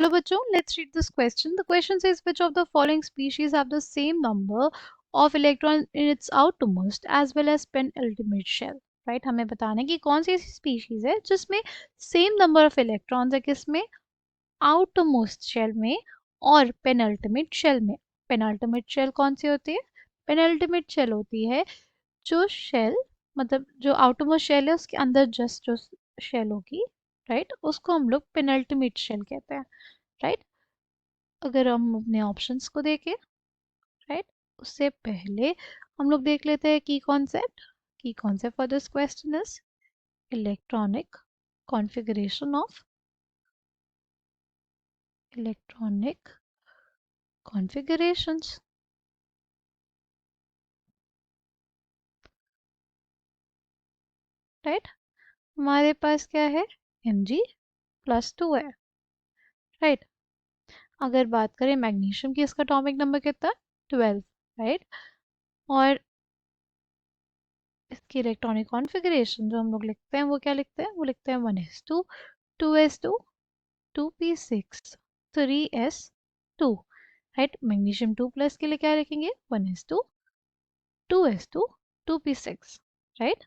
Hello बच्चों, let's read this question. The question says which of the following species have the same number of electrons in its outermost as well as penultimate shell. Right, हमें बताना है कि कौन सी ऐसी species है जिसमें same number of electrons है, किसमें, आउटरमोस्ट शेल में और पेनल्टिमेट शेल में. पेनल्टिमेट शेल कौन सी होती है? पेनल्टिमेट शेल होती है जो शेल, मतलब जो आउटरमोस्ट शेल है उसके अंदर जस्ट जो शेल होगी, राइट, उसको हम लोग पेनल्टिमेट शेल कहते हैं. राइट, अगर हम अपने ऑप्शंस को देखें, राइट, उससे पहले हम लोग देख लेते हैं की concept for this question is electronic configuration of electronic configurations. Right, हमारे पास क्या है, Mg+2 है. राइट, अगर बात करें मैग्नीशियम की, इसका एटॉमिक नंबर कितना, 12. राइट, और इसकी इलेक्ट्रॉनिक कॉन्फ़िगरेशन जो हम लोग लिखते हैं वो क्या लिखते हैं, वो लिखते हैं 1s2 2s2 2p6 3s2. Right, magnesium 2 plus के लिए क्या लिखेंगे, 1s2 2s2 2p6. राइट,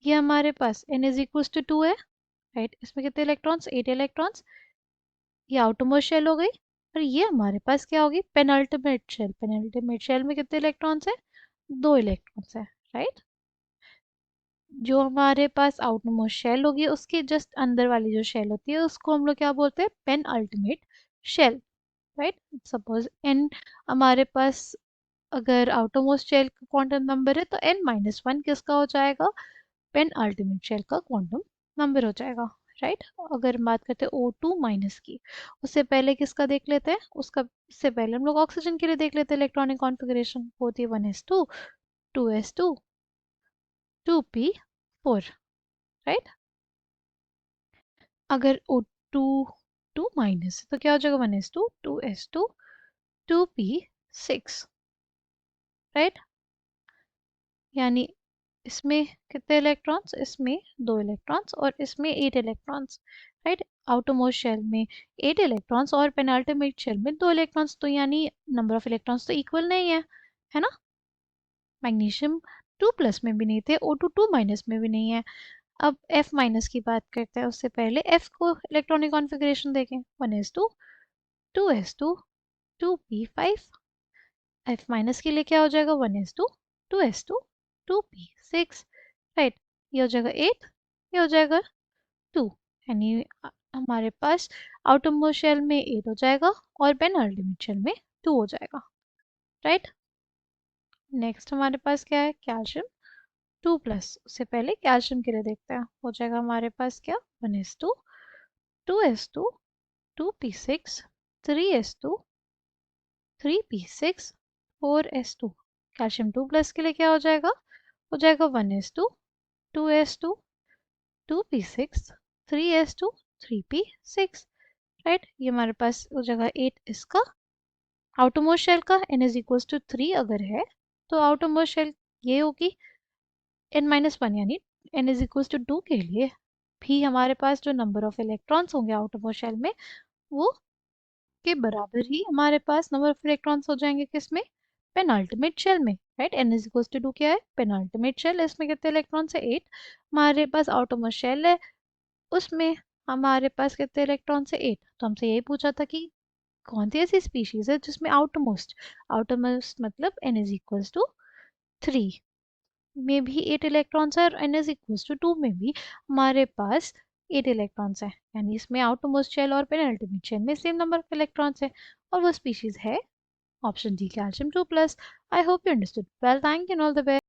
ये हमारे पास n इज इक्वल्स टू 2 है. राइट, इसमें कितने इलेक्ट्रॉन्स, 8 इलेक्ट्रॉन्स. ये आउटरमोस्ट शेल हो गई. और ये हमारे पास क्या होगी, पेनल्टिमेट शेल. पेनल्टिमेट शेल में कितने इलेक्ट्रॉन्स है, 2 इलेक्ट्रॉन्स है. राइट, जो हमारे पास आउटरमोस्ट शेल होगी उसके जस्ट अंदर वाली जो शेल होती है उसको हम लोग क्या बोलते हैं, penultimate shell. Right, suppose n हमारे पास अगर आउटरमोस्ट शेल का क्वांटम नंबर है तो n-1 किसका हो जाएगा, पेन अल्टीमेट शेल का क्वांटम नंबर हो जाएगा. राइट, अगर बात करते हैं O2 माइनस की, उससे पहले किसका देख लेते हैं, उससे पहले हम लोग ऑक्सीजन के लिए देख लेते हैं इलेक्ट्रॉनिक कॉन्फ़िगरेशन. होती है 1s2 2s2 2p4. राइट, अगर O2 2 माइनस है तो क्या हो जाएगा, 1s2 2s2 2p6. राइट, यानी इसमें कितने इलेक्ट्रॉन्स, इसमें 2 इलेक्ट्रॉन्स और इसमें 8 इलेक्ट्रॉन्स. राइट, आउटरमोस्ट शेल में 8 इलेक्ट्रॉन्स और पेनल्टिमेट शेल में 2 इलेक्ट्रॉन्स, तो यानी नंबर ऑफ इलेक्ट्रॉन्स तो इक्वल नहीं है ना. मैग्नीशियम 2 प्लस में भी नहीं थे, O2 2 माइनस में भी नहीं है. अब F माइनस की बात करते हैं, उससे पहले F को इलेक्ट्रॉनिक कॉन्फ़िगरेशन देखें, 1s2 2s2 2p5. F minus के लिए क्या हो जाएगा, 1s2 2s2 2p6. राइट, ये हो जाएगा 8, ये हो जाएगा 2. यानी हमारे पास आउटर मोस्ट शेल में 8 हो जाएगा और पेनल्टिमेट शेल में 2 हो जाएगा. राइट, नेक्स्ट हमारे पास क्या है, कैल्शियम 2 प्लस. उससे पहले कैल्शियम के लिए देखते हैं, हो जाएगा हमारे पास क्या, 1s2 2s2 2p6 3s2 3p6 4s2. Calcium 2 plus के लिए क्या हो जाएगा, हो जाएगा 1s2 2s2 2p6 3s2 3p6. Right, ये हमारे पास हो जाएगा 8 इसका. आउटरमोस्ट शेल का n इज इक्वल्स टू 3 अगर है तो आउटरमोस्ट शेल ये होगी n-1, यानी n इज इक्वल्स टू 2 के लिए भी हमारे पास जो नंबर ऑफ इलेक्ट्रॉन्स होंगे आउटरमोस्ट शेल में वो के बराबर ही हमारे पास नंबर ऑफ इलेक्ट्रॉन्स हो जाएंगे, किसमें, पेनल्टिमेट शेल में. Right, n is equals to 2 क्या है, पेनल्टिमेट शेल, इसमें कितने इलेक्ट्रॉन्स है, 8. हमारे पास आउटरमोस्ट शेल है, उसमें हमारे पास कितने इलेक्ट्रॉन्स है, 8. तो हमसे यही पूछा था कि कौन सी ऐसी स्पीशीज है जिसमें आउटरमोस्ट मतलब n इज इक्वल्स टू 3 में भी 8 इलेक्ट्रॉन्स है और n इज इक्वल्स टू 2 में भी हमारे पास 8 इलेक्ट्रॉन्स है. यानी इसमें आउटरमोस्ट शेल और पेनल्टिमेट शेल में सेम नंबर ऑफ इलेक्ट्रॉन्स है और वो स्पीशीज है option D, calcium 2 plus. I hope you understood well, thank you, all the best.